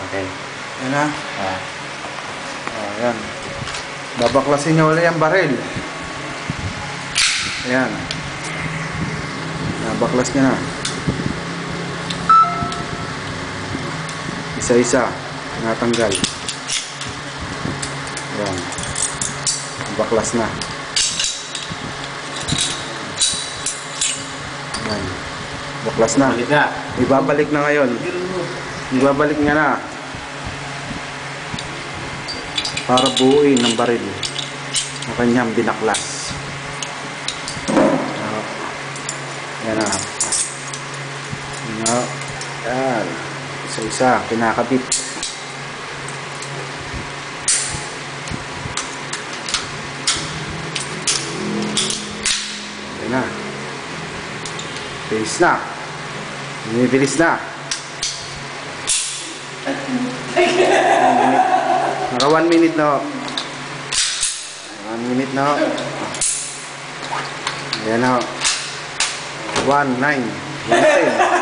Okay. Yan na. Ayan. Babaklasin niya ulit yung baril. Ayan. Nabaklas niya na. Isa-isa. Natanggal. Ayan. Baklas na. Ayan. Baklas na. Ibabalik na ngayon. Ibabalik niya na. Para buuin ng baril na kanyang binaklas. Ayan na. Ayan. Isa-isa. Kinakabit. Ayan na. Bilis na. Bilis na. Naka 1 minute na. 1 minute na. Ayan na. 1:09.